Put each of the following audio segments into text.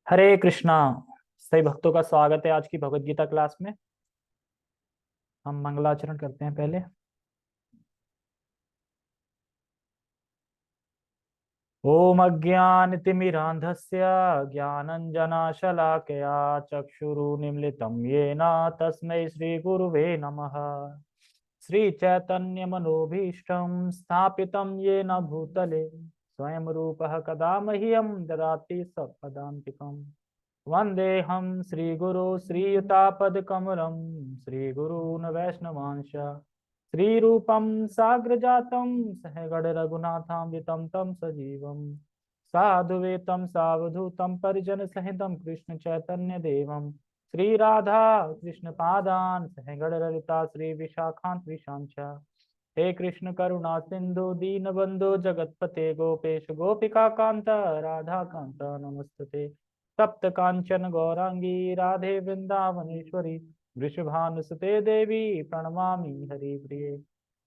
हरे कृष्णा। सही भक्तों का स्वागत है आज की भगवत गीता क्लास में। हम मंगलाचरण करते हैं पहले। ओम अज्ञानतिमिरान्धस्य ज्ञानञ्जनशलाकया चक्षुरुन्मीलितं येन तस्मै श्रीगुरुवे नमः। श्रीचैतन्यमनोभीष्टं स्थापितं येन भूतले स्वयं रूपः कदा मह्यं ददाति सत्पदान्तिकम्। वन्देऽहं श्रीगुरो श्रीयुतापदकमलं श्रीगुरून् वैष्णवांश श्रीरूपं साग्रजातं सहगणरघुनाथान्वितं तं सजीवं साधुवेतं सावधूतं परिजनसहितं कृष्णचैतन्यदेवं श्रीराधा कृष्णपादान् सहगणललिता श्रीविशाखान्विशांश। हे कृष्ण करुणा सिंधु दीनबंधु जगतपते गोपेश गोपिका कांत राधा कांत नमस्तुते। तप्त कांचन गौरांगी राधे वृंदावनेश्वरी वृषभानुसुते देवी प्रणमामि हरिप्रिये।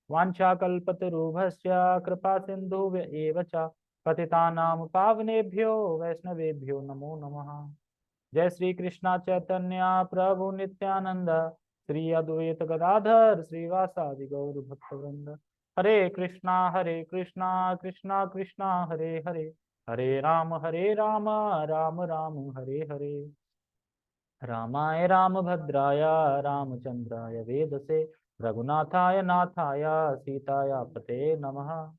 वाञ्छाकल्पतरुभ्यश्च कृपा सिन्धु एव च पतितानां पावनेभ्यो वैष्णवेभ्यो नमो नमः। जय श्री कृष्णा चैतन्य प्रभु नित्यानंद श्री अद्वैत गदाधर श्रीवासादि गौर भक्तवृंद। हरे कृष्णा कृष्णा कृष्णा हरे हरे हरे राम राम राम हरे हरे। रामाय रामभद्राय रामचंद्राय वेदसे रघुनाथाय नाथाय सीताया पते नमः।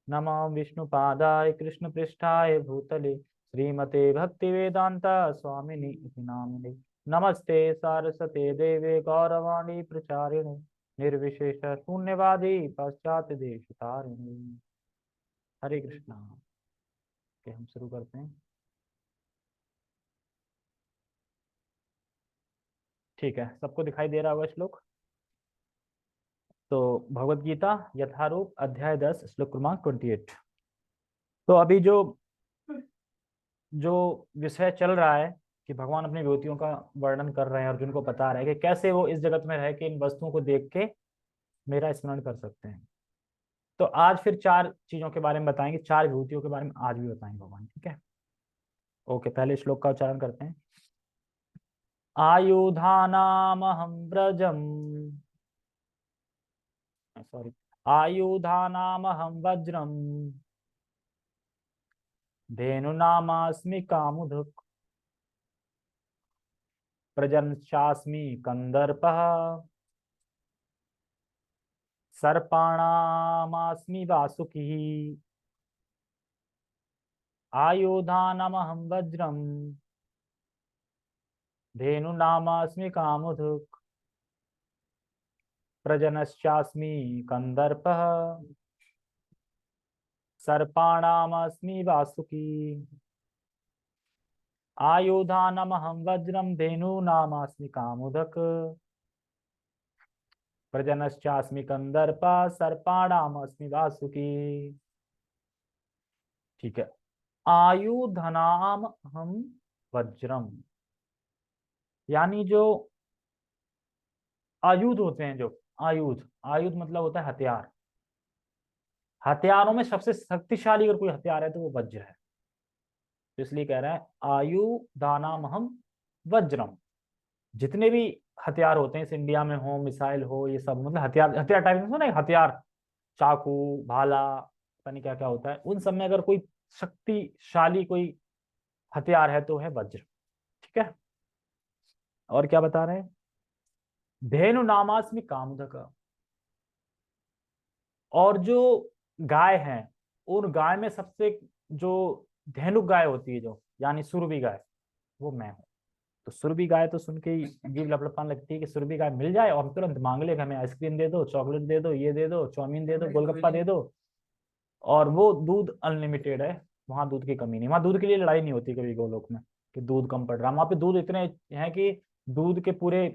नमः विष्णुपादाय कृष्णपृष्ठाय भूतले श्रीमते भक्तिवेदांता स्वामिनि इति नामिने। नमस्ते सारस्वते देवे गौरवाणी प्रचारिणे निर्विशेष शून्यवादी पाश्चात्य देश तारिणे। हरे कृष्णा के हम शुरू करते हैं। ठीक है, सबको दिखाई दे रहा होगा श्लोक। तो भगवत गीता यथारूप अध्याय 10 श्लोक क्रमांक 28। तो अभी जो जो विषय चल रहा है कि भगवान अपनी विभूतियों का वर्णन कर रहे हैं, अर्जुन को बता रहे हैं कि कैसे वो इस जगत में रह के इन वस्तुओं को देख के मेरा स्मरण कर सकते हैं। तो आज फिर चार चीजों के बारे में बताएंगे, चार विभूतियों के बारे में आज भी बताएंगे भगवान। ठीक है, ओके। पहले श्लोक का उच्चारण करते हैं। आयुधानामहं व्रजम, सॉरी, आयुधानामहं वज्रम धेनुनामास्मि कामुधुक् प्रजनश्चास्मि कंदर्पः सर्पाणामास्मि वासुकिः। आयुधानामहं वज्रम धेनुनामास्मि कामुधुक् प्रजनश्चास्मि कंदर्पः सर्पाणामस्मि वासुकी। आयुधानामहं वज्रम धेनुनामास्मि कामुदक प्रजनश्चास्मि कंदर्पा सर्पाणामस्मि वासुकी। ठीक है, आयुधनाम हम वज्रम, यानी जो आयुध होते हैं, जो आयुध, आयुध मतलब होता है हथियार। हथियारों में सबसे शक्तिशाली अगर कोई हथियार है तो वो वज्र है। तो इसलिए कह रहा है आयुधानाम हम वज्रम। जितने भी हथियार होते हैं इस इंडिया में हो, मिसाइल हो, ये सब मतलब हथियार, हथियार टाइप में ना, हथियार, चाकू, भाला, पता नहीं क्या क्या होता है, उन सब में अगर कोई शक्तिशाली कोई हथियार है तो है वज्र। ठीक है, और क्या बता रहे हैं। धेनु नामास्मि कामुदक, और जो गाय है उन गाय में सबसे जो धेनुक गाय होती है, जो यानी सुरभि गाय, वो मैं हूं। तो सुरभि गाय तो सुन के ही जीभ लपलपाने लगती है कि सुरभि गाय मिल जाए और हम तुरंत मांग ले, हमें आइसक्रीम दे दो, चॉकलेट दे दो, ये दे दो, चाउमीन दे दो, गोलगप्पा दे दो। और वो दूध अनलिमिटेड है, वहां दूध की कमी नहीं, वहां दूध के लिए लड़ाई नहीं होती कभी गोलोक में कि दूध कम पड़ रहा। वहां पे दूध इतने हैं कि दूध के पूरे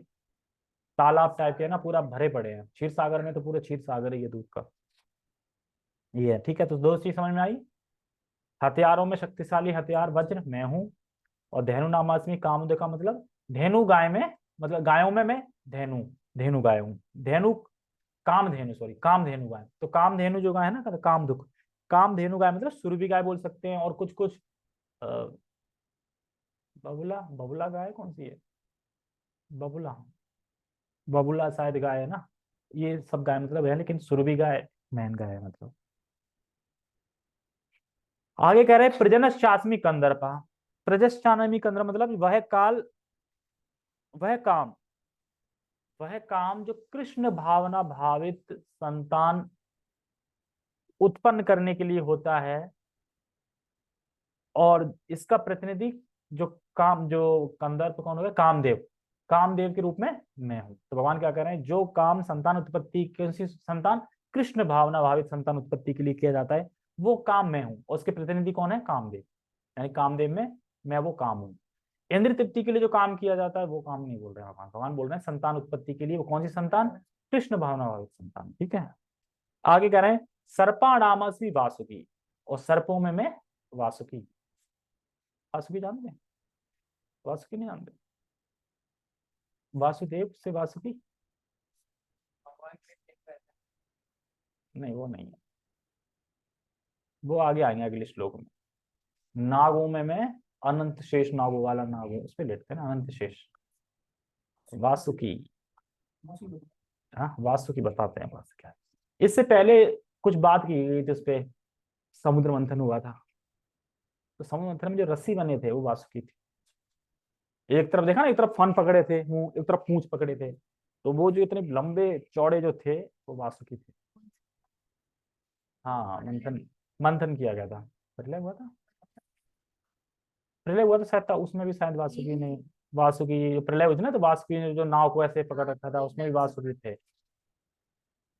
तालाब टाइप के ना पूरा भरे पड़े हैं। क्षीर सागर में तो पूरा क्षीर सागर है ये दूध का। ये है, ठीक है। तो दो चीज समझ में आई। हथियारों में शक्तिशाली हथियार वज्र मैं हूं, और धेनु नामास्मि कामुद का मतलब धेनु गाय में, मतलब गायों में मैं धेनु, धेनु गाय हूं। धेनु कामधेनु, सॉरी कामधेनु गाय। तो कामधेनु जो गाय है ना, काम दुख, कामधेनु गाय मतलब सुरभि गाय बोल सकते हैं। और कुछ कुछ बबुला, बबुला गाय कौन सी है? बबुला, बबुला शायद गाय है ना। ये सब गाय मतलब है, लेकिन सुरभि गाय मैन गाय है मतलब। आगे कह रहे हैं प्रजनश्चास्मि कंदर्पा। प्रजनश्चास्मि कंदर्प मतलब वह काल, वह काम, वह काम जो कृष्ण भावना भावित संतान उत्पन्न करने के लिए होता है, और इसका प्रतिनिधि जो काम, जो कंदर्प कौन होगा? कामदेव, कामदेव के रूप में मैं हूं। तो भगवान क्या कह रहे हैं? जो काम संतान उत्पत्ति, कौन सी संतान? कृष्ण भावना भावित संतान उत्पत्ति के लिए किया जाता है, वो काम मैं हूं, और उसके प्रतिनिधि कौन है? कामदेव। यानी कामदेव में मैं वो काम हूं। इंद्र तृप्ति के लिए जो काम किया जाता है वो काम नहीं बोल रहे हैं भगवान, भगवान बोल रहे हैं संतान उत्पत्ति के लिए। वो कौन सी संतान? कृष्ण भावना भावित संतान। ठीक है। आगे कह रहे हैं सर्पाणामसि वासुकी, और सर्पों में मैं वासुकी। वासुकी जानते हैं? वासुकी नहीं जानते? वासुदेव से वासुकी? नहीं, वो नहीं है, वो आगे आएंगे अगले श्लोक में। नागों में मैं अनंत शेष, नागों वाला नाग है, उस पर लेटते हैं ना, अनंत शेष। वासुकी, हाँ वासुकी बताते हैं बस क्या है। इससे पहले कुछ बात की गई थी उस पे, समुद्र मंथन हुआ था, तो समुद्र मंथन में जो रस्सी बने थे वो वासुकी थी। एक तरफ देखा ना, एक तरफ फन पकड़े थे मुंह, एक तरफ पूंछ पकड़े थे, तो वो जो इतने लंबे चौड़े जो थे वो वासुकी थे। हाँ मंथन, मंथन किया गया था। प्रलय हुआ था, प्रलय हुआ तो शायद था, उसमें भी शायद वासुकी ने, वासुकी जो प्रलय हुई थी ना, तो वासुकी ने जो नाव को ऐसे पकड़ रखा था, उसमें भी वासुकी थे।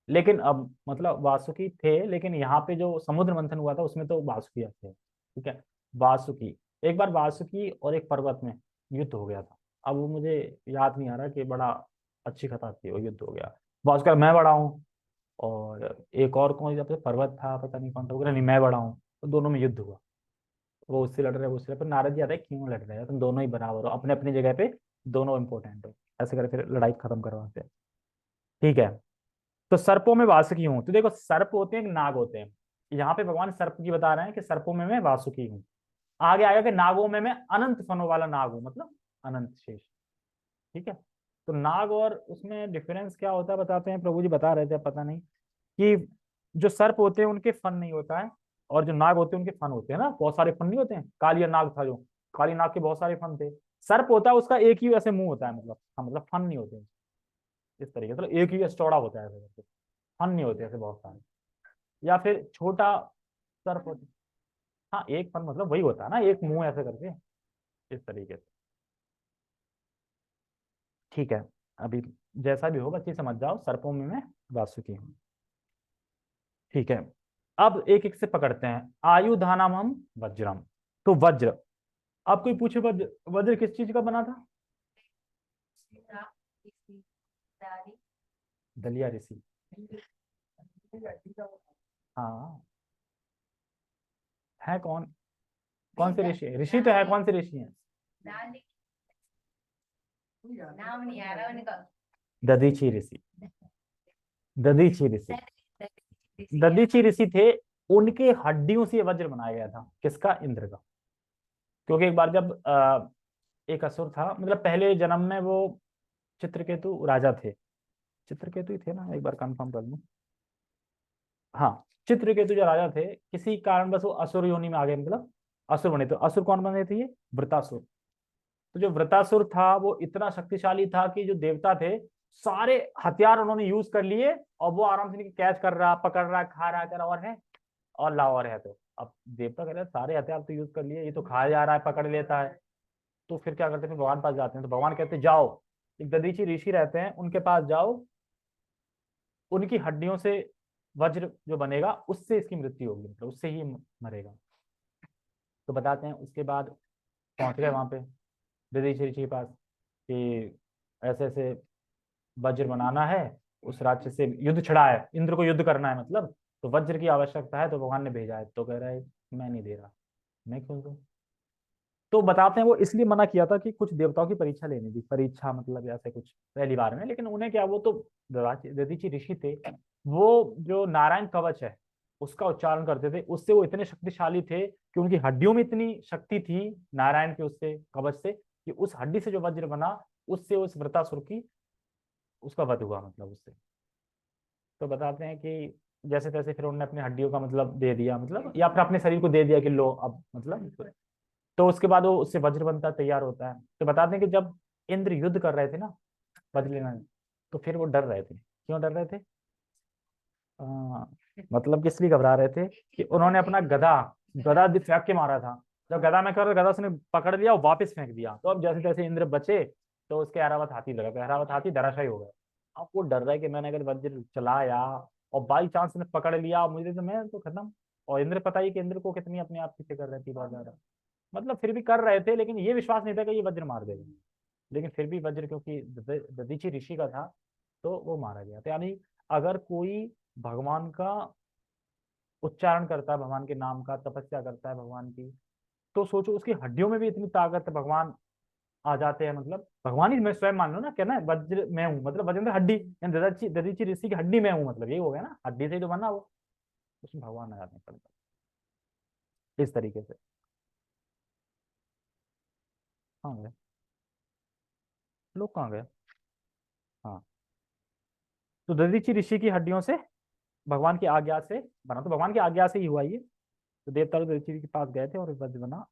लेकिन अब मतलब वासुकी थे, लेकिन यहाँ पे जो समुद्र मंथन हुआ था उसमें तो वासुकी थे। ठीक है। वासुकी, एक बार वासुकी और एक पर्वत में युद्ध हो गया था। अब वो मुझे याद नहीं आ रहा कि बड़ा अच्छी कथा थी, वो युद्ध हो गया। वासुकी मैं बड़ा हूँ, और एक और कौन सा पर्वत था, पता नहीं कौन था, नहीं मैं बड़ा हूँ, तो दोनों में युद्ध हुआ। वो उससे लड़ रहे, वो उससे, पर नारद जी आता है क्यों लड़ रहे हैं, तुम दोनों ही बराबर हो, अपने अपनी जगह पे दोनों इंपॉर्टेंट हो। ऐसे करके फिर लड़ाई खत्म करवाते हैं। ठीक है। तो सर्पों में वासुकी हूं, तो देखो सर्प होते हैं कि नाग होते हैं। यहाँ पे भगवान सर्प की बता रहे हैं कि सर्पों में मैं वासुकी हूँ। आगे आएगा कि नागों में मैं अनंत फनों वाला नाग हूं, मतलब अनंत शेष। ठीक है। तो नाग और उसमें डिफरेंस क्या होता है बताते हैं, प्रभु जी बता रहे थे, पता नहीं, कि जो सर्प होते हैं उनके फन नहीं होता है, और जो नाग होते हैं उनके फन होते हैं ना, बहुत सारे फन नहीं होते हैं। कालिया नाग था जो, काली नाग के बहुत सारे फन थे। सर्प होता है उसका एक ही ऐसे मुंह होता है, मतलब हाँ, मतलब फन नहीं होते इस तरीके से, मतलब एक ही चौड़ा होता है ऐसे करके, फन नहीं होते ऐसे बहुत सारे। या फिर छोटा सर्प होता है, हाँ एक फन मतलब वही होता है ना, एक मुंह ऐसे करके, इस तरीके से। ठीक है। अभी जैसा भी होगा अच्छी समझ जाओ, सर्पों में मैं वासुकी हूँ। ठीक है। अब एक एक से पकड़ते हैं। आयुधानाम हम वज्रम, तो वज्र, अब कोई पूछे वज्र, वज्र किस चीज का बना था? दलिया ऋषि। हाँ, है कौन? कौन से ऋषि? ऋषि तो है, कौन से ऋषि हैं? दधीची ऋषि, दधीची ऋषि, दधीची ऋषि थे। उनके हड्डियों से ये वज्र बनाया गया था, किसका? इंद्र का। क्योंकि एक बार जब एक असुर था, मतलब पहले जन्म में वो चित्रकेतु राजा थे, चित्रकेतु ही थे ना, एक बार कंफर्म कर लूं। हाँ, चित्रकेतु जो राजा थे, किसी कारण बस वो असुर योनि में आ गए, मतलब असुर बने। तो असुर कौन बने थे? ये वृतासुर। तो जो वृतासुर था वो इतना शक्तिशाली था कि जो देवता थे सारे हथियार उन्होंने यूज कर लिए, और वो आराम से कैच कर रहा, पकड़ रहा, खा रहा, कर रहा, और है, और ला और है। तो अब देवता कह रहे हैं सारे हथियार तो यूज कर लिए, ये तो खाया जा रहा है, पकड़ लेता है। तो फिर क्या करते हैं? फिर भगवान पास जाते हैं, तो भगवान कहते हैं जाओ, एक दधीची ऋषि रहते हैं उनके पास जाओ, उनकी हड्डियों से वज्र जो बनेगा उससे इसकी मृत्यु होगी, मतलब उससे ही मरेगा। तो बताते हैं उसके बाद पहुंच गए वहां पे दधीची ऋषि के पास, कि ऐसे ऐसे वज्र बनाना है, उस राज्य से युद्ध छिड़ा है, इंद्र को युद्ध करना है मतलब, तो वज्र की आवश्यकता है, तो भगवान ने भेजा है। तो कह रहा है मैं नहीं दे रहा, मैं क्यों दूं? तो बताते हैं वो इसलिए मना किया था कि कुछ देवताओं की परीक्षा लेनी थी, परीक्षा मतलब ऐसे कुछ पहली बार में। लेकिन उन्हें क्या, वो तो दधीची ऋषि थे, वो जो नारायण कवच है, उसका उच्चारण करते थे, उससे वो इतने शक्तिशाली थे कि उनकी हड्डियों में इतनी शक्ति थी नारायण के उससे कवच से, कि उस हड्डी से जो वज्र बना उससे उस वृतासुर की उसका वध हुआ मतलब उससे। तो बताते हैं कि जैसे तैसे फिर उन्होंने अपनी हड्डियों का मतलब दे दिया, मतलब या फिर अपने शरीर को दे दिया कि लो अब मतलब। तो उसके बाद वो उससे वज्र बनता तैयार होता है। तो बताते हैं कि जब इंद्र युद्ध कर रहे थे ना वज्र लेना में, तो फिर वो डर रहे थे। क्यों डर रहे थे? आ, मतलब किस लिए घबरा रहे थे कि उन्होंने अपना गधा गधा फेंक के मारा था। जब गधा में कर गधा उसने पकड़ लिया और वापस फेंक दिया, तो अब जैसे तैसे इंद्र बचे, तो उसके ऐरावत हाथी लगा, तो ऐरावत हाथी धराशायी हो गया। अब वो डर रहा है कि मैंने अगर वज्र चलाया और बाई चांस ने पकड़ लिया मुझे, तो मैं तो खत्म। और इंद्र पता ही कि इंद्र को कितनी अपने आप की फिक्र रहती बहुत ज्यादा। मतलब फिर भी कर रहे थे, लेकिन ये विश्वास नहीं था कि ये वज्र मार देगा। लेकिन फिर भी वज्र क्योंकि दधीचि ऋषि का था, तो वो मारा गया। तो यानी अगर कोई भगवान का उच्चारण करता है, भगवान के नाम का तपस्या करता है भगवान की, तो सोचो उसकी हड्डियों में भी इतनी ताकत है, भगवान आ जाते हैं। मतलब भगवान ही मैं स्वयं मान लो ना, कहना है वज्र मैं हूँ, मतलब वज्र हड्डी, यानी ददीची ददीची ऋषि की हड्डी में हूँ, मतलब यही हो गया ना, हड्डी से ही तो बना वो, उसमें भगवान आ जाते हैं पड़ता इस तरीके से। कहाँ गए लोग, कहाँ गए? हाँ, तो ददीची ऋषि की हड्डियों से भगवान की आज्ञा से बना, तो भगवान की आज्ञा से ही हुआ ये। तो देवता लोग ददीची के पास गए थे और वज्र बना।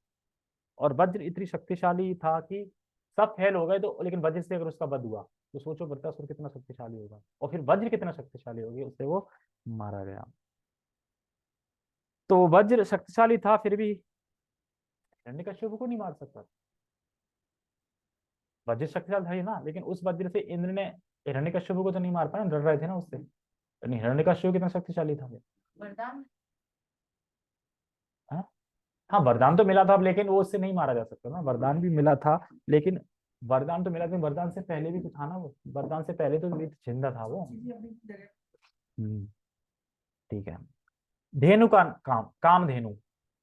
और वज्र इतनी शक्तिशाली था कि सब फेल हो गए, तो लेकिन वज्र से अगर उसका वध हुआ, तो सोचो वृत्तासुर कितना शक्तिशाली होगा, और फिर वज्र कितना शक्तिशाली होगी, उससे वो मारा गया। तो वज्र शक्तिशाली था, फिर भी हिरण्यकश्यप को नहीं मार सकता। वज्र शक्तिशाली था ही ना, लेकिन उस वज्र से इंद्र ने हिरण्यकश्यप को तो नहीं मार पाया, डर रहे थे ना उससे। नहीं, हिरण्यकश्यप कितना शक्तिशाली था वरदान। हाँ, हाँ, वरदान तो मिला था, लेकिन वो उससे नहीं मारा जा सकता ना, वरदान भी मिला था। लेकिन वरदान तो मिला था, वरदान से पहले भी तो था ना वो, वरदान से पहले तो जिंदा था वो। हम्म, ठीक है। धेनु का काम, कामधेनु।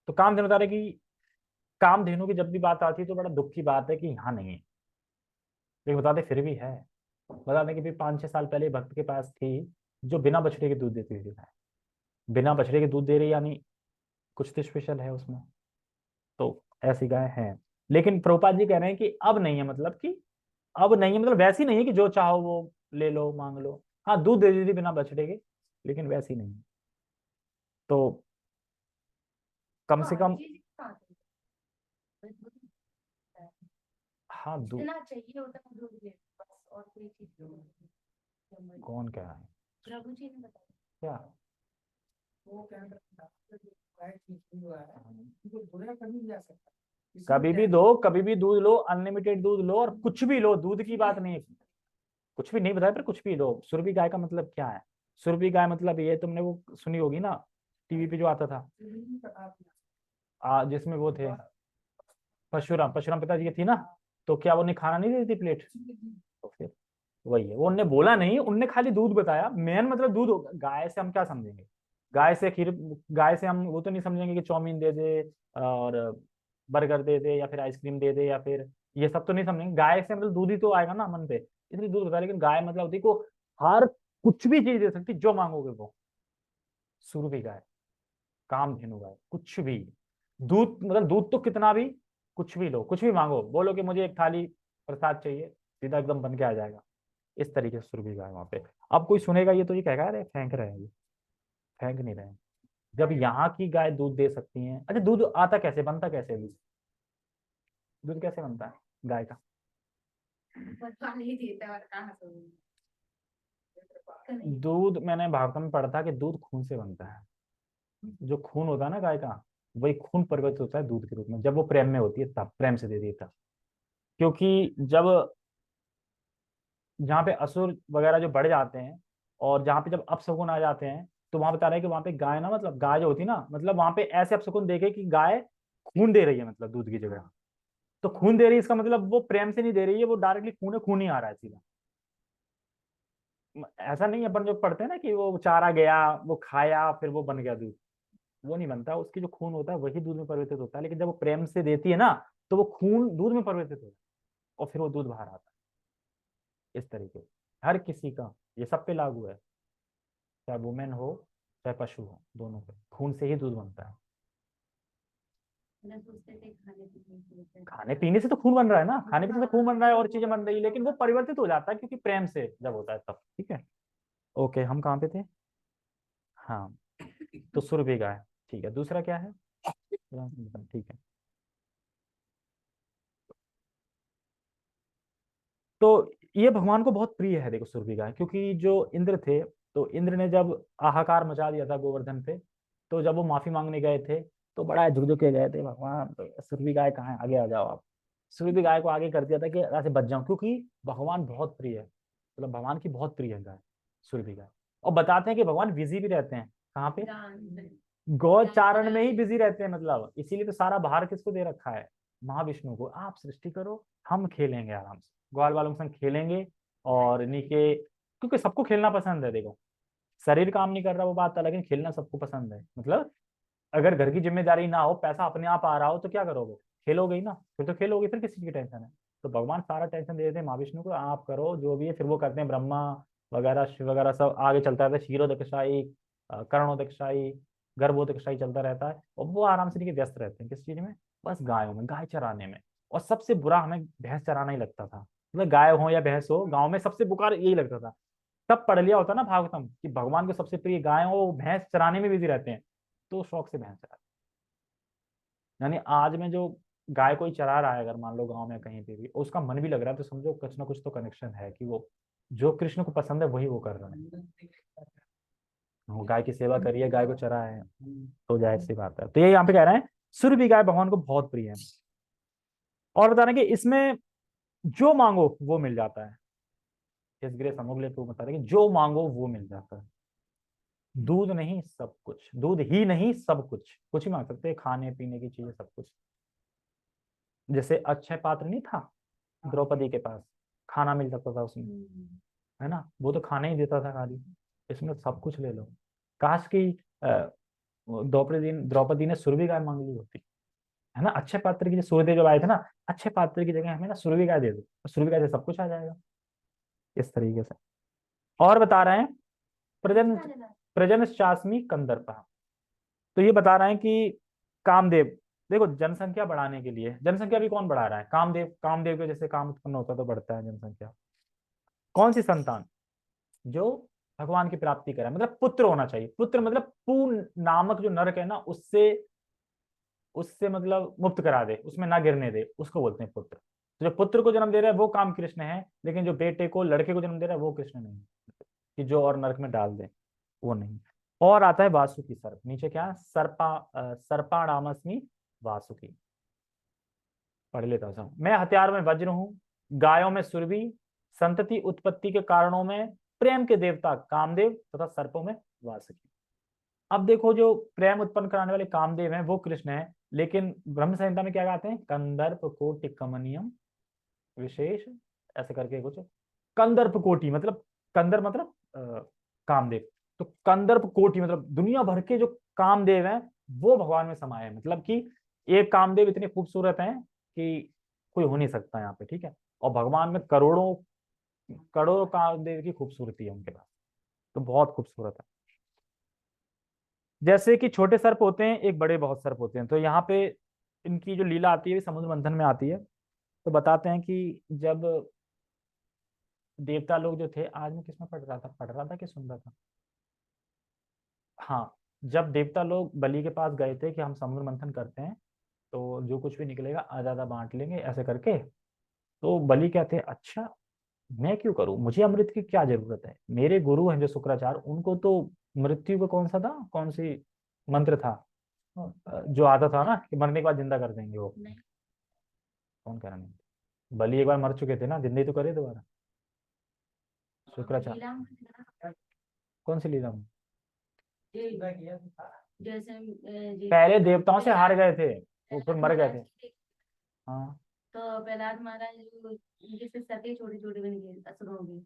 तो कामधेनु बता रहे कि कामधेनु की जब भी बात आती है तो बड़ा दुख की बात है कि यहाँ नहीं है, लेकिन बता दे फिर भी है। बता दें कि भी 5-6 साल पहले भक्त के पास थी, जो बिना बछड़े के दूध देती थी। बिना बछड़े के दूध दे रही, यानी कुछ तो स्पेशल है उसमें। तो ऐसी गाय है। लेकिन प्रभुपाद जी कह रहे हैं कि अब नहीं है, मतलब कि अब नहीं है, मतलब वैसी नहीं है कि जो चाहो वो ले लो मांग लो। हाँ, दूध दे दी थी बिना बछड़े के, लेकिन वैसी नहीं है। तो कम से कम, हाँ दूध, चाहिए होता है दूध ले, बस और कोई चीज। कौन कह रहा है? प्रभु जी ने बताया क्या? वो क्या कभी भी दो, कभी भी दूध लो, अनलिमिटेड दूध लो, और कुछ भी लो, दूध की बात नहीं है। कुछ भी नहीं बताया, पर कुछ भी लो। सुरभि गाय का मतलब क्या है? सुरभि गाय मतलब ये तुमने वो सुनी होगी ना, टीवी पे जो आता था, जिसमें वो थे परशुराम, परशुराम पिताजी की थी ना। तो क्या वो उन्हें खाना नहीं देती प्लेट? तो फिर वही है, वो उनने बोला नहीं, उनने खाली दूध बताया। मेन मतलब दूध होगा। गाय से हम क्या समझेंगे? गाय से खीर, गाय से हम वो तो नहीं समझेंगे कि चाउमीन दे दे और बर्गर दे दे या फिर आइसक्रीम दे दे या फिर ये सब तो नहीं समझेंगे। गाय से मतलब दूध ही तो आएगा ना मन पे, इसलिए दूध बताया। लेकिन गाय मतलब होती को हर कुछ भी चीज दे सकती, जो मांगोगे वो। सुरभि गाय, कामधेनु गाय, कुछ भी। दूध मतलब दूध तो कितना भी, कुछ भी लो, कुछ भी मांगो, बोलो कि मुझे एक थाली प्रसाद चाहिए, सीधा एकदम बन के आ जाएगा। इस तरीके से सुरभि गाय वहां पे। अब कोई सुनेगा ये तो ये कहेगा अरे फेंक रहे हैं ये। फेंक नहीं रहे हैं। जब यहाँ की गाय दूध दे सकती हैं। अच्छा, दूध आता कैसे, बनता कैसे दूध? दूध कैसे बनता है गाय का? पानी देता है और कहाँ से? दूध मैंने भागवत में पढ़ा था कि दूध खून से बनता है। जो खून होता है ना गाय का, वही खून परिवर्तित होता है दूध के रूप में, जब वो प्रेम में होती है तब, प्रेम से दे देता। क्योंकि जब जहाँ पे असुर वगैरह जो बढ़ जाते हैं, और जहाँ पे जब अपशकुन आ जाते हैं, तो वहां बता रहे हैं कि वहां पे गाय ना, मतलब गाय जो होती है ना, मतलब वहां पे ऐसे अपशकुन देखे कि गाय खून दे रही है, मतलब दूध की जगह। तो खून दे रही है, इसका मतलब वो प्रेम से नहीं दे रही है, वो डायरेक्टली खून है, खून ही आ रहा है सीधा। ऐसा नहीं है, अपन जो पढ़ते हैं ना कि वो चारा गया, वो खाया, फिर वो बन गया दूध। वो नहीं बनता, उसकी जो खून होता है वही दूध में परिवर्तित होता है। लेकिन जब वो प्रेम से देती है ना, तो वो खून दूध में परिवर्तित होता है, और फिर वो दूध बाहर आता है। इस तरीके से हर किसी का, ये सब पे लागू है, चाहे वुमेन हो चाहे पशु हो, दोनों पे खून से ही दूध बनता है। खाने पीने से तो खून बन रहा है ना, खाने पीने से खून बन रहा है और चीजें बन रही है, लेकिन वो परिवर्तित हो जाता है क्योंकि प्रेम से जब होता है तब। ठीक है, ओके, हम कहाँ पे थे? हाँ, तो सुर भी गाय। ठीक है, दूसरा क्या है? ठीक है, तो ये भगवान को बहुत प्रिय है, देखो सुरभि गाय, क्योंकि जो इंद्र थे, तो इंद्र ने जब हाहाकार मचा दिया था गोवर्धन पे, तो जब वो माफी मांगने गए थे, तो बड़ा झुक के गए थे, भगवान तो सुरभि गाय कहाँ है, आगे आ जाओ आप। सुरभि गाय को आगे कर दिया था कि ऐसे बच जाऊं, क्योंकि भगवान बहुत प्रिय है, मतलब भगवान की बहुत प्रिय है गाय, सुरभि गाय। और बताते हैं कि भगवान बिजी भी रहते हैं, कहाँ पे? गौचारण में ही बिजी रहते हैं, मतलब इसीलिए तो सारा भार किसको दे रखा है? महाविष्णु को। आप सृष्टि करो, हम खेलेंगे आराम से, ग्वाल वालों के संग खेलेंगे। और इन्हीं के, क्योंकि सबको खेलना पसंद है, देखो शरीर काम नहीं कर रहा वो बात अलग है, लेकिन खेलना सबको पसंद है। मतलब अगर घर की जिम्मेदारी ना हो, पैसा अपने आप आ रहा हो, तो क्या करोगे? खेलोगे ही ना, फिर तो खेलोगे, फिर किसी की टेंशन है? तो भगवान सारा टेंशन दे देते हैं महाविष्णु को, आप करो जो भी है, फिर वो करते हैं, ब्रह्मा वगैरह शिव वगैरह सब आगे चलता रहता है, क्षीरोदकशाई, कर्णोदकशाई, गर्भोदकशाई चलता रहता है, और वो आराम से लेके व्यस्त रहते हैं किस चीज में? बस गायों में, गाय चराने में। और सबसे बुरा हमें भैंस चराना ही लगता था, मतलब गाय हो या भैंस हो, गाँव में सबसे बुकार यही लगता था। तब पढ़ लिया होता ना भागवतम कि भगवान को सबसे प्रिय गाय हो, वो भैंस चराने में बिजी रहते हैं, तो शौक से भैंस चराते हैं। यानी आज में जो गाय कोई चरा रहा है, अगर मान लो गांव में कहीं पे भी उसका मन भी लग रहा है, तो समझो कुछ ना कुछ तो कनेक्शन है, कि वो जो कृष्ण को पसंद है वही वो कर रहा है। वो गाय की सेवा करिए, गाय को चरा है, तो जाहिर सी बात है। तो ये यहाँ पे कह रहे हैं, सुर भी गाय भगवान को बहुत प्रिय है। और बता रहे हैं कि इसमें जो मांगो वो मिल जाता है। इस ग्रे समोगले तो बता रहे हैं कि जो मांगो वो मिल जाता है। दूध नहीं सब कुछ, दूध ही नहीं सब कुछ, कुछ ही मांग सकते हैं, खाने पीने की चीजें सब कुछ। जैसे अक्षय पात्र नहीं था द्रौपदी के पास, खाना मिल सकता था उसमें, है ना, वो तो खाना ही देता था खाली। इसमें सब कुछ ले लो। काश की द्रौपदी ने सुरभि गाय मांग ली होती, है ना, अक्षय पात्र की जो सूर्यदेव जब आए थे ना, अक्षय पात्र की जगह हमें ना सुरभि गाय दे दो, सुरभि गाय से सब कुछ आ जाएगा, इस तरीके से। और बता रहे हैं, प्रजन प्रजन शास्मी कंदर्प। तो ये बता रहे हैं कि कामदेव, देखो जनसंख्या बढ़ाने के लिए, जनसंख्या भी कौन बढ़ा रहा है? कामदेव। कामदेव के जैसे काम उत्पन्न होता है तो बढ़ता है जनसंख्या। कौन सी संतान? जो भगवान की प्राप्ति करे, मतलब पुत्र होना चाहिए। पुत्र मतलब पूर्ण नामक जो नरक है ना, उससे उससे मतलब मुक्त करा दे, उसमें ना गिरने दे, उसको बोलते हैं पुत्र। तो जो पुत्र को जन्म दे रहा है वो काम कृष्ण है, लेकिन जो बेटे को, लड़के को जन्म दे रहा है वो कृष्ण नहीं, कि जो और नरक में डाल दे, वो नहीं। और आता है वासुकी सर्प, नीचे क्या है? सर्पाणामस्मि वासुकी। पढ़ लेता हूं सब। मैं हथियार में वज्र हूं, गायों में सुरभि, संतति उत्पत्ति के कारणों में प्रेम के देवता कामदेव, तथा सर्पों में वासुकी। अब देखो, जो प्रेम उत्पन्न कराने वाले कामदेव हैं वो कृष्ण है, लेकिन ब्रह्म संहिता में क्या कहते हैं? कंदर्प कोटि कमनियम विशेष, ऐसे करके कुछ। कंदर्प कोटि मतलब, कंदर मतलब कामदेव। तो कंदर्प कोटि मतलब दुनिया भर के जो कामदेव हैं वो भगवान में समाये हैं, मतलब कि एक कामदेव इतने खूबसूरत हैं कि कोई हो नहीं सकता यहाँ पे, ठीक है। और भगवान में करोड़ों करोड़ों कामदेव की खूबसूरती है उनके पास, तो बहुत खूबसूरत है। जैसे कि छोटे सर्प होते हैं, एक बड़े बहुत सर्प होते हैं, तो यहाँ पे इनकी जो लीला आती है समुद्र मंथन में आती है। तो बताते हैं कि जब देवता लोग जो थे, आज मैं किसमें पढ़ रहा था कि सुन रहा था? हाँ, जब देवता लोग बलि के पास गए थे कि हम समुद्र मंथन करते हैं, तो जो कुछ भी निकलेगा आधा आधा बांट लेंगे, ऐसे करके। तो बलि कहते हैं, अच्छा मैं क्यों करूं, मुझे अमृत की क्या जरूरत है, मेरे गुरु हैं जो शुक्राचार्य, उनको तो मृत्यु का कौन सा था, कौन सी मंत्र था जो आता था ना कि मरने के बाद जिंदा कर देंगे वो? कौन कह रहा नहीं? बलि एक बार मर चुके थे ना, जिंदगी तो करे दोबारा शुक्राचार्य। कौन सी लीला में? जैसे पहले देवताओं से हार गए थे, वो फिर मर गए थे। हाँ, तो प्रहलाद महाराज जैसे सती छोटी छोटी बन गई असुरों की,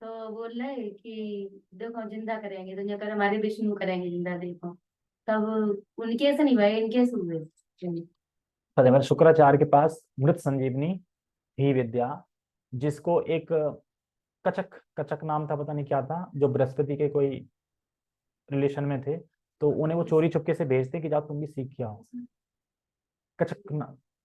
तो बोल रहे कि देखो जिंदा करेंगे, तो जो कर हमारे विष्णु करेंगे जिंदा, देखो। तब उनके से नहीं भाई, इनके से हुए। मतलब शुक्राचार्य के पास मृत संजीवनी ही विद्या, जिसको एक कचक कचक नाम था, पता नहीं क्या था, जो बृहस्पति के कोई रिलेशन में थे, तो उन्हें वो चोरी चुपके से भेजते कि जाओ तुम भी सीख के आओ। कच्छ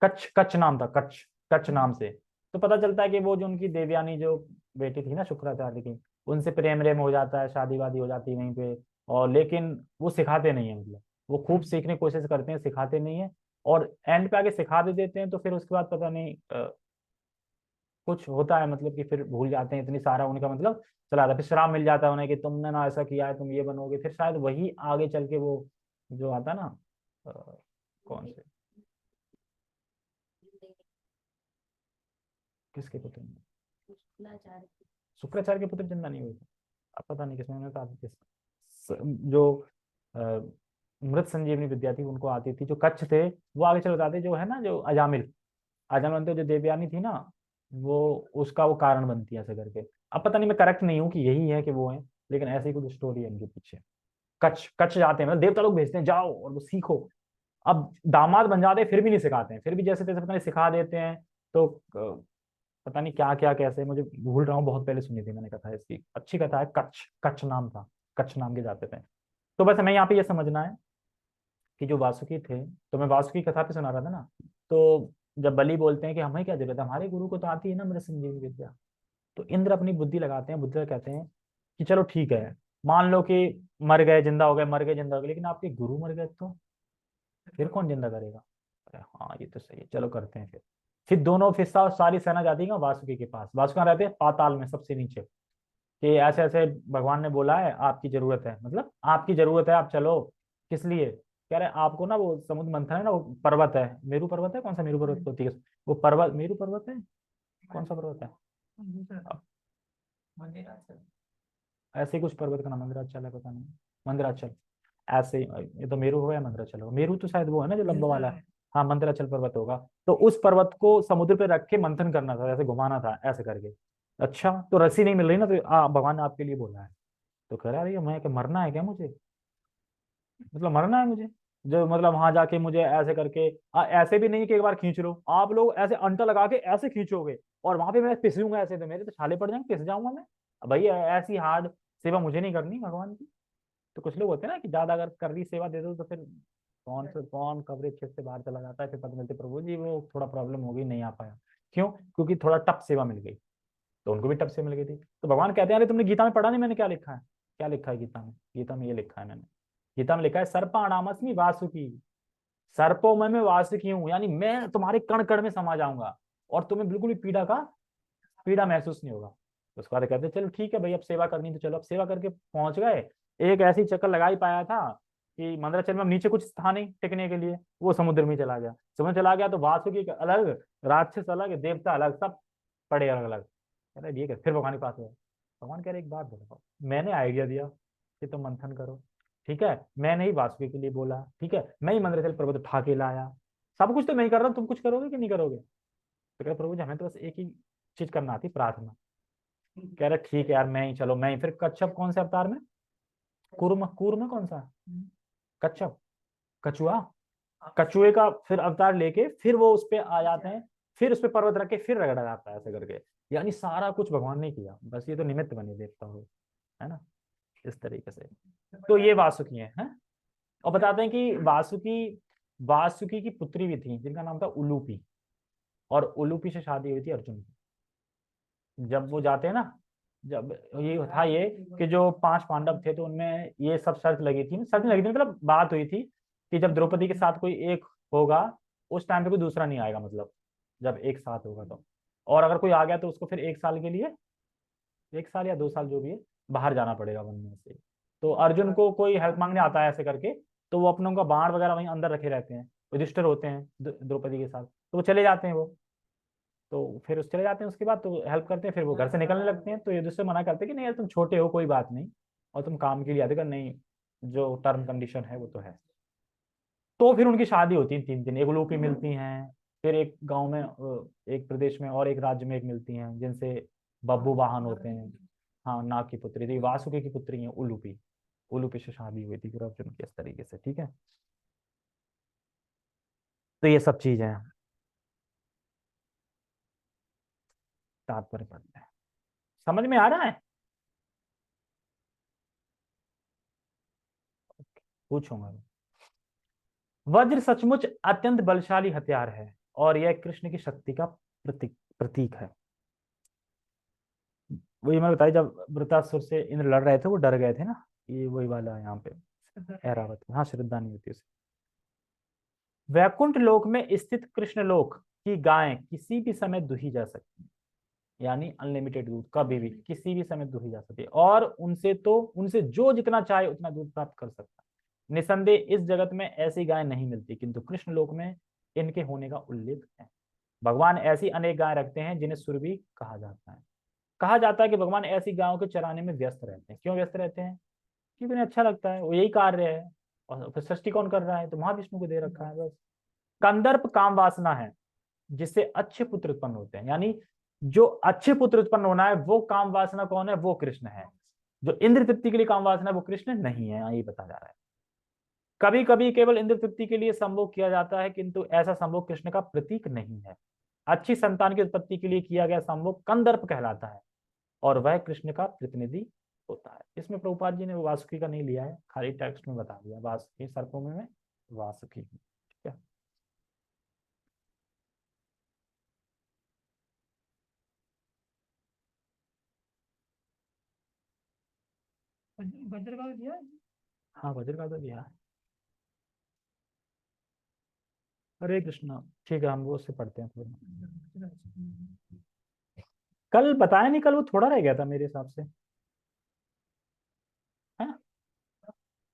कच्छ कच्छ नाम था, कच्छ, कच्छ नाम से। तो पता चलता है कि वो जो उनकी देवयानी जो बेटी थी ना शुक्राचार्य की, उनसे प्रेम रेम हो जाता है, शादी वादी हो जाती है वहीं पे। और लेकिन वो सिखाते नहीं है, मतलब वो खूब सीखने की कोशिश करते हैं, सिखाते नहीं है। और एंड पे आके सिखा भी देते हैं, तो फिर उसके बाद पता नहीं कुछ होता है, मतलब कि फिर भूल जाते हैं, इतनी सारा उनका मतलब चला जाता है, फिर श्राप मिल जाता है उन्हें कि तुमने ना ऐसा किया है, तुम ये बनोगे, फिर शायद वही आगे चल के वो जो आता है ना, अ, कौन से, किसके पुत्र में? शुक्लाचार्य। शुक्राचार्य के पुत्र जिंदा नहीं हुए थे। अब पता नहीं किसमें, तो आती किस जो अ, मृत संजीवनी विद्या थी उनको आती थी, जो कच्छ थे वो आगे चल बताते, जो है ना जो अजामिल, अजामिल बनते जो देवयानी थी ना, वो उसका वो कारण बनती है ऐसे करके। अब पता नहीं, मैं करेक्ट नहीं हूँ कि यही है कि वो है, लेकिन ऐसी ही कुछ स्टोरी है इनके पीछे। कच्छ कच्छ जाते हैं, मतलब देवता लोग भेजते हैं जाओ और वो सीखो। अब दामाद बन जाते हैं फिर भी नहीं सिखाते हैं, फिर भी जैसे तैसे पता नहीं सिखा देते हैं। तो पता नहीं क्या क्या कैसे, मुझे भूल रहा हूँ, बहुत पहले सुनी थी मैंने कथा इसकी, अच्छी कथा है, कच्छ, कच्छ नाम था, कच्छ नाम के जाते थे। तो बस हमें यहाँ पे ये समझना है कि जो वासुकी थे, तो मैं वासुकी कथा पे सुना रहा था ना, तो जब बलि बोलते हैं कि हमें क्या जरूरत है, हमारे गुरु को तो आती है ना मृत संजीवनी विद्या, तो इंद्र अपनी बुद्धि लगाते हैं, बुद्धि कहते हैं कि चलो ठीक है, मान लो कि मर गए जिंदा हो गए, मर गए जिंदा हो गए, लेकिन आपके गुरु मर गए तो फिर कौन जिंदा करेगा? अरे हाँ ये तो सही है, चलो करते हैं फिर दोनों फिस्सा सारी सेना जाती है वासुकी के पास। वासुकी कहाँ रहते हैं? पाताल में, सबसे नीचे, कि ऐसे ऐसे भगवान ने बोला है आपकी जरूरत है, मतलब आपकी जरूरत है, आप चलो। किस लिए? कह रहे आपको ना वो समुद्र मंथन है ना, वो पर्वत है, मेरू पर्वत है, कौन सा मेरू पर्वत होती है, वो पर्वत मेरू पर्वत है, कौन सा पर्वत है? ऐसे ही कुछ पर्वत का नाम, मंदिराचल है, पता नहीं, मंदिराचल, ऐसे ही। ये तो मेरू होगा या मंदिराचल होगा, मेरू तो शायद वो है ना जो लंबा वाला है। हाँ मंदिराचल पर्वत होगा। तो उस पर्वत को समुद्र पे रख के मंथन करना था, ऐसे घुमाना था ऐसे करके। अच्छा, तो रस्सी नहीं मिल रही ना, तो भगवान ने आपके लिए बोला है। तो कह रहा है मैं क्या मरना है क्या मुझे, मतलब मरना है मुझे, जो मतलब वहां जाके मुझे ऐसे करके ऐसे भी नहीं कि एक बार खींच लो, आप लोग ऐसे अंटा लगा के ऐसे खींचोगे, और वहां पे मैं पिसूंगा ऐसे, तो मेरे तो छाले पड़ जाएंगे, पिस जाऊंगा मैं। अब भाई ऐसी हार्ड सेवा मुझे नहीं करनी भगवान की। तो कुछ लोग होते हैं ना कि ज्यादा अगर कर दी सेवा दे दो, तो फिर कौन से कौन कवरेज क्षेत्र से बाहर चला जाता है, फिर पता मिलती प्रभु जी वो थोड़ा प्रॉब्लम हो गई, नहीं आ पाया। क्यों? क्योंकि थोड़ा टफ सेवा मिल गई। तो उनको भी टफ सेवा मिल गई थी। तो भगवान कहते हैं अरे तुमने गीता में पढ़ा नहीं मैंने क्या लिखा है? क्या लिखा है गीता में? गीता में ये लिखा है मैंने, गीता में लिखा है सर्पाणामस्मि वासुकी, सर्पों में मैं वासुकी हूँ, यानी मैं तुम्हारे कण कण में समा जाऊंगा, और तुम्हें बिल्कुल भी पीड़ा महसूस नहीं होगा। तो उसके बाद कहते चलो ठीक है भाई, अब सेवा करनी तो चलो, अब सेवा करके पहुंच गए। एक ऐसी चक्कर लगा ही पाया था कि मंदराचल में अब नीचे कुछ था नहीं टिकने के लिए, वो समुद्र में चला गया। समुद्र चला गया तो वासुकी का अलग, राक्षस अलग, देवता अलग, सब पड़े अलग अलग। कह रहे ये फिर भगवान के पास गए। भगवान कह रहे एक बात बताओ, मैंने आइडिया दिया कि तुम मंथन करो, ठीक है, मैंने ही वासुकी के लिए बोला, ठीक है, मैं ही मंदराचल पर्वत उठा के लाया, सब कुछ तो मैं ही कर रहा हूँ, तुम कुछ करोगे कि नहीं करोगे? तो कह प्रभु जी हमें तो बस एक ही चीज करना आती, प्रार्थना। कह रहे ठीक है यार, मैं ही, चलो मैं ही। फिर कच्छप कौन से अवतार में? कूर्म, कूर्म कौन सा? कच्छप, कछुआ, कछुए का फिर अवतार लेके फिर वो उस पे आ जाते हैं, फिर उस पे पर्वत रख के फिर रगड़ा जाता है ऐसे करके। यानी सारा कुछ भगवान ने किया, बस ये तो निमित्त बने देवता हुए, है ना, इस तरीके से। तो ये वासुकी हैं। और बताते हैं कि वासुकी, वासुकी की पुत्री भी थी जिनका नाम था उलूपी, और उलूपी से शादी हुई थी अर्जुन की। जब वो जाते हैं ना, जब ये था ये कि जो पांच पांडव थे, तो उनमें ये सब शर्त लगी थी, शर्त नहीं लगी थी, मतलब बात हुई थी कि जब द्रौपदी के साथ कोई एक होगा, उस टाइम पे कोई दूसरा नहीं आएगा, मतलब जब एक साथ होगा तो। और अगर कोई आ गया तो उसको फिर एक साल के लिए, एक साल या 2 साल जो भी है, बाहर जाना पड़ेगा वन में से। तो अर्जुन को कोई हेल्प मांगने आता है ऐसे करके, तो वो अपनों का बाण वगैरह वहीं अंदर रखे रहते हैं, युधिष्ठिर होते हैं द्रौपदी के साथ, तो वो चले जाते हैं वो। तो फिर उस चले जाते हैं, उसके बाद तो हेल्प करते हैं, फिर वो घर से निकलने लगते हैं, तो ये दूसरे मना करते हैं कि नहीं यार तुम छोटे हो, कोई बात नहीं, और तुम काम के लिए आते, कर नहीं, जो टर्म कंडीशन है वो तो है। तो फिर उनकी शादी होती है 3 दिन, एक लोपी मिलती हैं, फिर एक गांव में एक प्रदेश में और एक राज्य में एक मिलती हैं, जिनसे बब्बू वाहन होते हैं। हाँ नाग की पुत्री थी, वासुकी की पुत्री है उलूपी, उलूपी से शादी हुई थी फिर अर्जुन की, इस तरीके से, ठीक है। तो ये सब चीजें हैं, तात्पर्य पढ़ते हैं, समझ में आ रहा है? पूछूंगा। वज्र सचमुच अत्यंत बलशाली हथियार है और यह कृष्ण की शक्ति का प्रतीक है। वही मैंने बताया, जब वृतासुर से इंद्र लड़ रहे थे वो डर गए थे ना, ये वही वाला है यहाँ पे ऐरावत में। हाँ, श्रद्धा नहीं होती उसे। वैकुंठ लोक में स्थित कृष्ण लोक की गायें किसी भी समय दुही जा सकती है, यानी अनलिमिटेड दूध, कभी भी किसी भी समय दुही जा सकती है, और उनसे जो जितना चाहे उतना दूध प्राप्त कर सकता है। निसंदेह इस जगत में ऐसी गाय नहीं मिलती, किंतु कृष्ण लोक में इनके होने का उल्लेख है। भगवान ऐसी अनेक गायें रखते हैं जिन्हें सुरभि कहा जाता है। कहा जाता है कि भगवान ऐसी गायों के चराने में व्यस्त रहते हैं। क्यों व्यस्त रहते हैं? क्योंकि उन्हें अच्छा लगता है, वो यही कार्य है। और फिर सृष्टि कौन कर रहा है? तो महाविष्णु को दे रखा है बस। कंदर्प काम वासना है जिससे अच्छे पुत्र उत्पन्न होते हैं, यानी जो अच्छे पुत्र उत्पन्न होना है वो काम वासना कौन है? वो कृष्ण है। जो इंद्र तृप्ति के लिए काम वासना है वो कृष्ण नहीं है, यही बता जा रहा है। कभी कभी केवल इंद्र तृप्ति के लिए संभोग किया जाता है, किंतु ऐसा संभोग कृष्ण का प्रतीक नहीं है। अच्छी संतान की उत्पत्ति के लिए किया गया संभोग कंदर्प कहलाता है और वह कृष्ण का प्रतिनिधि होता है। इसमें प्रभुपाद जी ने वासुकी का नहीं लिया है, खाली टेक्स्ट में बता दिया वासुकी सर्पों में वासुकी। ठीक है। वज्र का तो दिया है। हाँ, वज्र का तो दिया है। हरे कृष्णा। ठीक है, हम वो उससे पढ़ते हैं थोड़ा। कल बताया नहीं, कल वो थोड़ा रह गया था मेरे हिसाब से, है?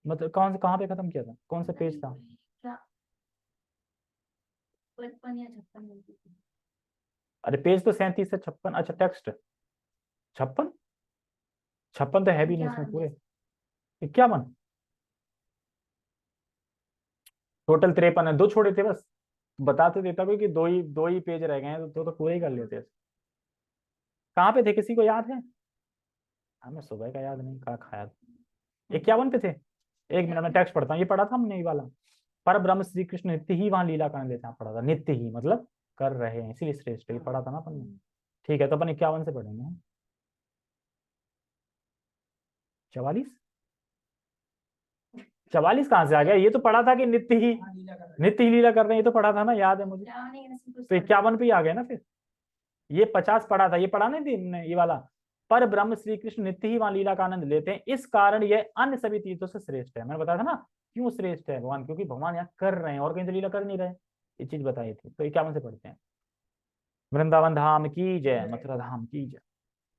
मतलब कौन से, कहाँ पे खत्म किया था, कौन सा पेज था? क्या 55 या 56? अरे पेज तो 37 से 56। अच्छा, टेक्स्ट 56। 56 तो है भी नहीं इसमें पूरे। 51। टोटल 53 है, दो छोड़े थे बस। बता तो देता कोई कि दो ही पेज रह गए हैं, तो पूरे ही कर लेते। कहाँ पे थे, किसी को याद है? हमें सुबह का याद नहीं, कहाँ खाया था। 51 पे थे। एक मिनट में टेक्स्ट पढ़ता हूँ, ये पढ़ा था हमने ये वाला। पर ब्रह्म श्री कृष्ण नित्य ही वहां लीला करने लेते हैं, पढ़ा था नित्य ही मतलब कर रहे हैं, इसीलिए श्रेष्ठ है, ये पढ़ा था ना अपन ने। ठीक है, तो अपन 51 से पढ़ेंगे। 44। 44 कहाँ से आ गया? ये तो पढ़ा था कि नित्य ही लीला कर रहे हैं, ये तो पढ़ा था ना, याद है मुझे। तो 51 पे ही आ गया ना फिर। ये 50 पढ़ा था, ये पढ़ा नहीं थी हमने ये वाला। पर ब्रह्म श्री कृष्ण नित्य ही वहां लीला का आनंद लेते हैं, इस कारण यह अन्य सभी तीर्थों से श्रेष्ठ है। मैंने बताया था ना क्यों श्रेष्ठ है भगवान, क्योंकि भगवान यहाँ कर रहे हैं और कहीं तो लीला कर नहीं रहे। ये चीज बताई थी। तो 51 से पढ़ते हैं। वृंदावन धाम की जय, मथुरा धाम की जय।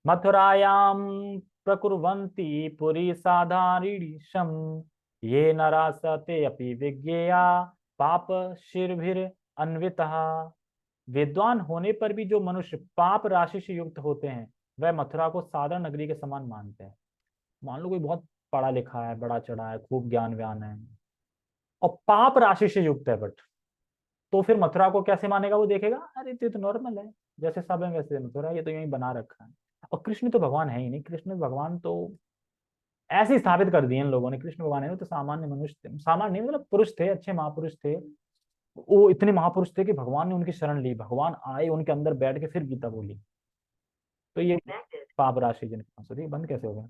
मथुरायाम प्रकुर्वन्ति पुरी साधारीशम, ये नरा सते अपि विज्ञेया पाप शिरभिर अन्वितः। विद्वान होने पर भी जो मनुष्य पाप राशि से युक्त होते हैं वह मथुरा को साधारण नगरी के समान मानते हैं। मान लो कोई बहुत पढ़ा लिखा है, बड़ा चढ़ा है, खूब ज्ञान व्यान है और पाप राशि से युक्त है, बट तो फिर मथुरा को कैसे मानेगा? वो देखेगा अरे तो नॉर्मल है, जैसे सब है वैसे मथुरा, ये तो यही बना रखा है। और कृष्ण तो भगवान है ही नहीं, कृष्ण भगवान तो ऐसे ही स्थापित कर दिए इन लोगों ने। कृष्ण भगवान है वो तो सामान्य मनुष्य थे, सामान्य नहीं मतलब पुरुष थे, अच्छे महापुरुष थे। वो इतने महापुरुष थे कि भगवान ने उनकी शरण ली, भगवान आए उनके अंदर बैठ के फिर गीता बोली। तो ये पाप राशि जिनके पास होती है, बंद कैसे हो गया?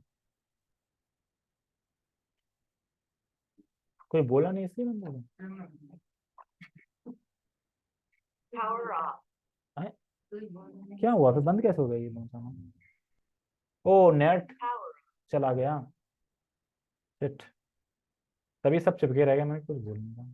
कोई बोला नहीं इसलिए बंद हो गया। हैं? क्या हुआ फिर, बंद कैसे हो गया ये दोनों? ओ नेट चला गया। शिट, तभी सब चिपके रह गए, मैं कुछ बोल नहीं रहा।